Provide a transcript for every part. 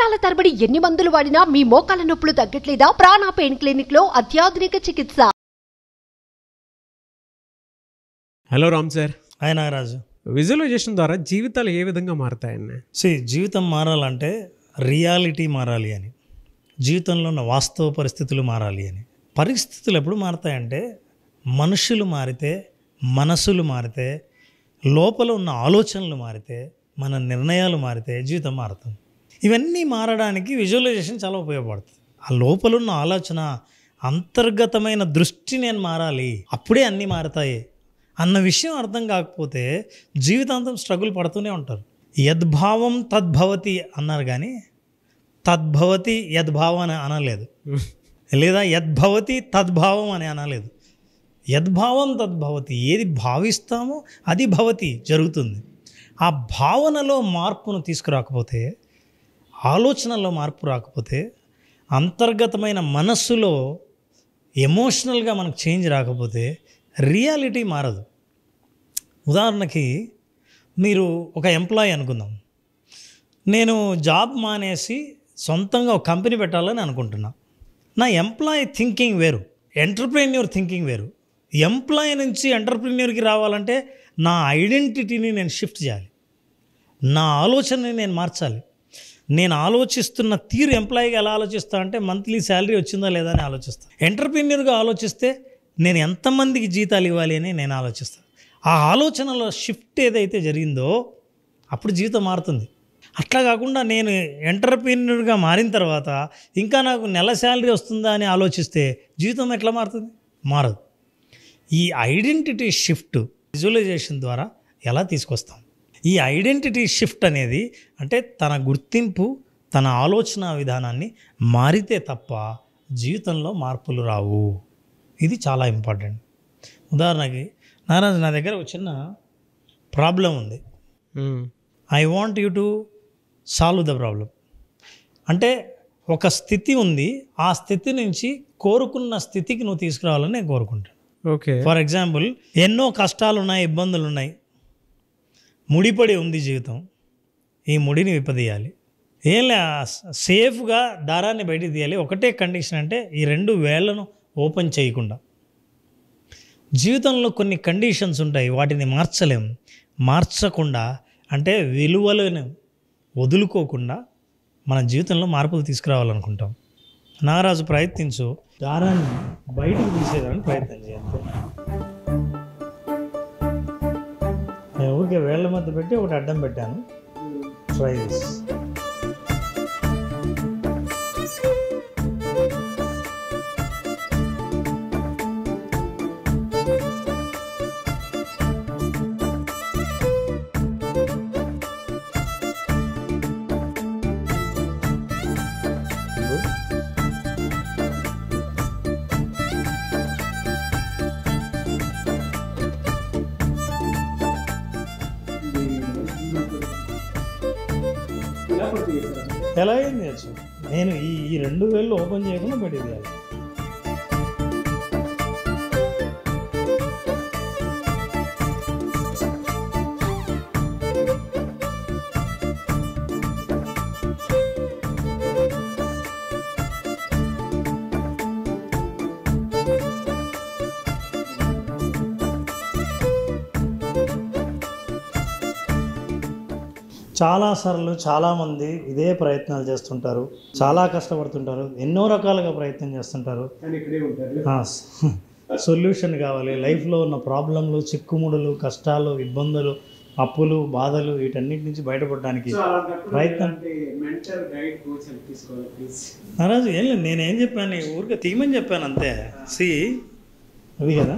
సంవత్సరాల తరబడి ఎన్ని మందులు వాడినా మీ మోకాల నొప్పులు తగ్గట్లేదా? ప్రాణ పెయిన్ క్లినిక్ లో అత్యాధునిక చికిత్స. Hello Ram sir. Hi Nagaraju. Visualization ద్వారా జీవితాలు ఏ విధంగా మారుతాయన్న? జీవితం మారాలంటే రియాలిటీ మారాలి అని, జీవితంలో ఉన్న వాస్తవ పరిస్థితులు మారాలి అని. పరిస్థితులు ఎప్పుడు మారుతాయంటే మనుషులు మారితే, మనసులు మారితే, లోపల ఉన్న ఆలోచనలు మారితే, మన నిర్ణయాలు మారితే జీవితం మారుతుంది. ఇవన్నీ మారడానికి విజువలైజేషన్ చాలా ఉపయోగపడుతుంది. ఆ లోపల ఉన్న ఆలోచన, అంతర్గతమైన దృష్టి నేను మారాలి, అప్పుడే అన్నీ మారుతాయి అన్న విషయం అర్థం కాకపోతే జీవితాంతం స్ట్రగుల్ పడుతూనే ఉంటారు. యద్భావం తద్భవతి అన్నారు కానీ తద్భవతి యద్భావం అని అనలేదు, లేదా యద్భవతి తద్భావం అని అనలేదు. యద్భావం తద్భవతి, ఏది భావిస్తామో అది భవతి, జరుగుతుంది. ఆ భావనలో మార్పును తీసుకురాకపోతే, ఆలోచనలో మార్పు రాకపోతే, అంతర్గతమైన మనస్సులో ఎమోషనల్గా మనకు చేంజ్ రాకపోతే రియాలిటీ మారదు. ఉదాహరణకి మీరు ఒక ఎంప్లాయీ అనుకుందాం. నేను జాబ్ మానేసి సొంతంగా ఒక కంపెనీ పెట్టాలని అనుకుంటున్నా. నా ఎంప్లాయీ థింకింగ్ వేరు, ఎంటర్ప్రెన్యూర్ థింకింగ్ వేరు. ఎంప్లాయీ నుంచి ఎంటర్ప్రెన్యూర్కి రావాలంటే నా ఐడెంటిటీని నేను షిఫ్ట్ చేయాలి, నా ఆలోచనని నేను మార్చాలి. నేను ఆలోచిస్తున్న తీరు ఎంప్లాయీగా ఎలా ఆలోచిస్తా అంటే మంత్లీ శాలరీ వచ్చిందా లేదా అని ఆలోచిస్తాను. ఎంటర్ప్రెన్యూర్గా ఆలోచిస్తే నేను ఎంతమందికి జీతాలు ఇవ్వాలి అని నేను ఆలోచిస్తాను. ఆ ఆలోచనలో షిఫ్ట్ ఏదైతే జరిగిందో అప్పుడు జీవితం మారుతుంది. అట్లా కాకుండా నేను ఎంటర్ప్రెన్యూర్గా మారిన తర్వాత ఇంకా నాకు నెల శాలరీ వస్తుందా అని ఆలోచిస్తే జీవితం ఎట్లా మారుతుంది? మారదు. ఈ ఐడెంటిటీ షిఫ్ట్ విజువలైజేషన్ ద్వారా ఎలా తీసుకొస్తాం? ఈ ఐడెంటిటీ షిఫ్ట్ అనేది అంటే తన గుర్తింపు, తన ఆలోచన విధానాన్ని మారితే తప్ప జీవితంలో మార్పులు రావు. ఇది చాలా ఇంపార్టెంట్. ఉదాహరణకి నారాజు, నా దగ్గర ఒక చిన్న ప్రాబ్లం ఉంది. I want you to solve the problem. అంటే ఒక స్థితి ఉంది, ఆ స్థితి నుంచి కోరుకున్న స్థితికి నువ్వు తీసుకురావాలని నేను కోరుకుంటాను. ఓకే. ఫర్ ఎగ్జాంపుల్, ఎన్నో కష్టాలు ఉన్నాయి, ఇబ్బందులు ఉన్నాయి, ముడిపడి ఉంది జీవితం. ఈ ముడిని విప్పదీయాలి. ఏం లే, సేఫ్గా దారాన్ని బయటికి తీయాలి. ఒకటే కండిషన్, అంటే ఈ 2 వేళ్లను ఓపెన్ చేయకుండా. జీవితంలో కొన్ని కండిషన్స్ ఉంటాయి, వాటిని మార్చలేం. మార్చకుండా అంటే విలువలను వదులుకోకుండా మన జీవితంలో మార్పులు తీసుకురావాలనుకుంటాం. నాగరాజు, ప్రయత్నించు, దారాన్ని బయటకు తీసేదానికి ప్రయత్నం చేయాలి. నేను ఊరికే వేళ్ల మధ్య పెట్టి ఒకటి అడ్డం పెట్టాను. Try this. ఎలా అయింది వచ్చు? నేను ఈ 2 వేళ్ళు ఓపెన్ చేయకుండా బయటికి తీయాలి. చాలాసార్లు చాలామంది ఇదే ప్రయత్నాలు చేస్తుంటారు, చాలా కష్టపడుతుంటారు, ఎన్నో రకాలుగా ప్రయత్నం చేస్తుంటారు. సొల్యూషన్ కావాలి, లైఫ్లో ఉన్న ప్రాబ్లంలు, చిక్కుముడులు, కష్టాలు, ఇబ్బందులు, అప్పులు, బాధలు, వీటన్నిటి నుంచి బయటపడడానికి ప్రయత్నం. నారాజు, ఏం లేదు, నేనేం చెప్పాను, ఊరికే తీయమని చెప్పాను అంతే. అది కదా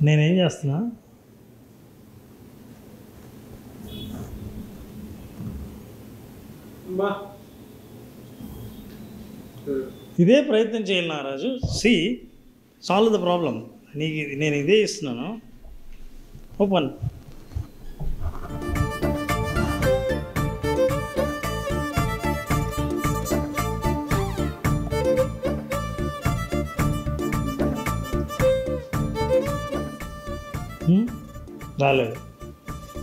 నేనేం చేస్తున్నా, ఇదే ప్రయత్నం చేయాలి నారాజు. Solve the problem. నీకు నేను ఇదే ఇస్తున్నాను. ఓపెన్. రాలేదు.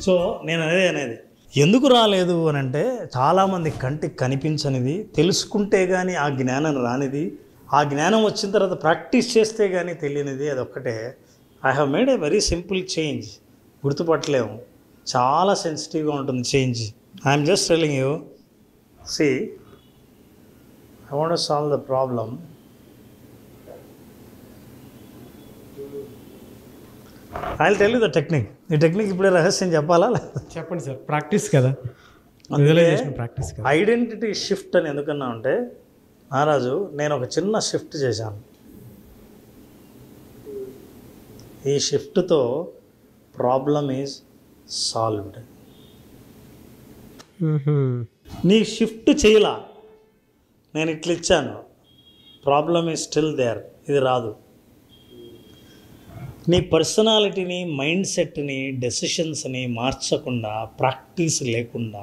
సో నేను అనేది ఎందుకు రాలేదు అని అంటే చాలామంది కంటికి కనిపించనిది, తెలుసుకుంటే కానీ ఆ జ్ఞానం రానిది, ఆ జ్ఞానం వచ్చిన తర్వాత ప్రాక్టీస్ చేస్తే కానీ తెలియనిది, అదొక్కటే. I have made a very simple change. గుర్తుపట్టలేము, చాలా సెన్సిటివ్గా ఉంటుంది change. I'm just telling you, see I want to solve the problem. I will tell you the technique. ఈ టెక్నిక్ ఇప్పుడే రహస్యం చెప్పాలా? చెప్పండి సార్. ప్రాక్టీస్ కదా, విజువలైజేషన్ ప్రాక్టీస్ కదా. ఐడెంటిటీ షిఫ్ట్ అని ఎందుకన్నా అంటే, మహారాజు నేను ఒక చిన్న షిఫ్ట్ చేశాను. ఈ షిఫ్ట్తో ప్రాబ్లమ్ ఈజ్ సాల్వ్డ్. నీ షిఫ్ట్ చేయలా, నేను ఇట్లా ఇచ్చాను, ప్రాబ్లమ్ ఈజ్ స్టిల్ దేర్, ఇది రాదు. నీ పర్సనాలిటీని, మైండ్ సెట్ని, డెసిషన్స్ని మార్చకుండా, ప్రాక్టీస్ లేకుండా,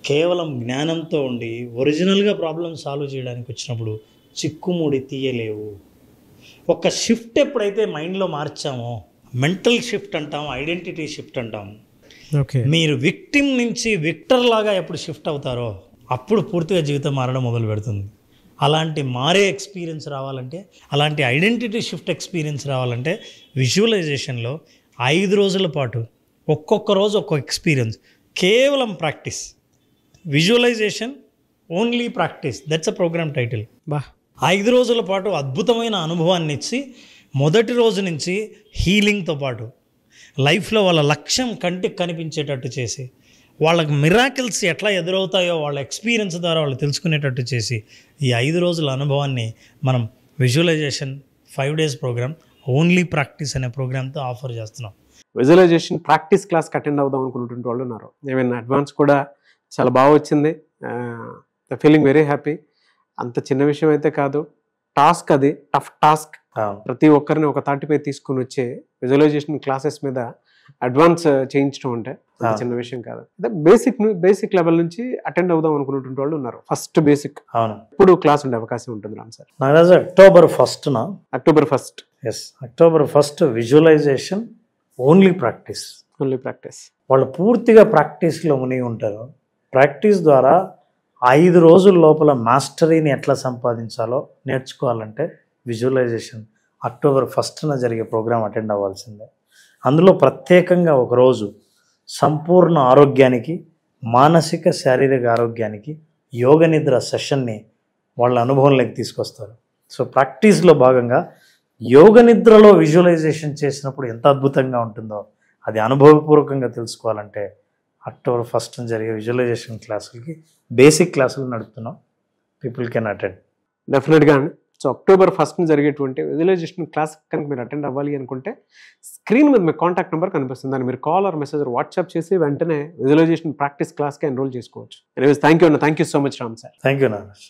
కేవలం జ్ఞానంతో ఉండి ఒరిజినల్గా ప్రాబ్లం సాల్వ్ చేయడానికి వచ్చినప్పుడు చిక్కుముడి తీయలేవు. ఒక షిఫ్ట్ ఎప్పుడైతే మైండ్లో మార్చామో, మెంటల్ షిఫ్ట్ అంటాం, ఐడెంటిటీ షిఫ్ట్ అంటాం. ఓకే. మీరు విక్టిమ్ నుంచి విక్టర్ లాగా ఎప్పుడు షిఫ్ట్ అవుతారో అప్పుడు పూర్తిగా జీవితం మారడం మొదలు పెడుతుంది. అలాంటి మారే ఎక్స్పీరియన్స్ రావాలంటే, అలాంటి ఐడెంటిటీ షిఫ్ట్ ఎక్స్పీరియన్స్ రావాలంటే విజువలైజేషన్లో 5 రోజుల పాటు ఒక్కొక్క రోజు ఒక్కొక్క ఎక్స్పీరియన్స్, కేవలం practice. Visualization only practice, that's a programme title. బా, 5 రోజుల పాటు అద్భుతమైన అనుభవాన్ని ఇచ్చి, మొదటి రోజు నుంచి హీలింగ్తో పాటు లైఫ్లో వాళ్ళ లక్ష్యం కంటికి కనిపించేటట్టు చేసి, వాళ్ళకి మిరాకిల్స్ ఎట్లా ఎదురవుతాయో వాళ్ళ ఎక్స్పీరియన్స్ ద్వారా వాళ్ళు తెలుసుకునేటట్టు చేసి, ఈ 5 రోజుల అనుభవాన్ని మనం visualization 5 days programme, only practice అనే ప్రోగ్రామ్తో ఆఫర్ చేస్తున్నాం. విజువలైజేషన్ ప్రాక్టీస్ క్లాస్కి అటెండ్ అవుదాం అనుకున్నటువంటి వాళ్ళు ఉన్నారు. ఏమైనా అడ్వాన్స్ కూడా చాలా బాగా వచ్చింది. Feeling very happy. అంత చిన్న విషయం అయితే కాదు, టాస్క్ అది, టఫ్ టాస్క్. ప్రతి ఒక్కరిని ఒక తాటిపై తీసుకుని వచ్చే విజువలైజేషన్ క్లాసెస్ మీద అడ్వాన్స్ చేయించడం అంటే చిన్న విషయం కాదు. బేసిక్ లెవెల్ నుంచి అటెండ్ అవుదాం అనుకున్నటువంటి వాళ్ళు ఉన్నారు. ఫస్ట్ బేసిక్ ఇప్పుడు క్లాస్ ఉండే అవకాశం ఉంటుంది Ram sir. Nagaraju, October 1st October 1st. Yes, October 1st visualisation only practice. వాళ్ళు పూర్తిగా ప్రాక్టీస్లో మునిగి ఉంటారు. ప్రాక్టీస్ ద్వారా 5 రోజుల లోపల మాస్టరీని ఎట్లా సంపాదించాలో నేర్చుకోవాలంటే విజువలైజేషన్ October 1st జరిగే ప్రోగ్రాం అటెండ్ అవ్వాల్సిందే. అందులో ప్రత్యేకంగా ఒకరోజు సంపూర్ణ ఆరోగ్యానికి, మానసిక శారీరక ఆరోగ్యానికి యోగ నిద్ర సెషన్ని వాళ్ళ అనుభవంలోకి తీసుకొస్తారు. సో ప్రాక్టీస్లో భాగంగా యోగ నిద్రలో విజువలైజేషన్ చేసినప్పుడు ఎంత అద్భుతంగా ఉంటుందో అది అనుభవపూర్వకంగా తెలుసుకోవాలంటే October 1st జరిగే విజువలైజేషన్ క్లాసులకి బేసిక్ క్లాసులు నడుపుతున్నాం. పీపుల్ కెన్ అటెండ్ డెఫినెట్గా అండి. సో October 1st జరిగేటువంటి విజువలైజేషన్ క్లాస్ కనుక మీరు అటెండ్ అవ్వాలి అనుకుంటే స్క్రీన్ మీద మీ కాంటాక్ట్ నెంబర్ కనిపిస్తుంది. దాన్ని మీరు కాల్ ఆర్ మెసేజ్ వాట్సాప్ చేసి వెంటనే విజువలైజేషన్ ప్రాక్టీస్ క్లాస్కి ఎన్రోల్ చేసుకోవచ్చు. Anyways, thank you so much Ram sir. Thank you Nagaraj.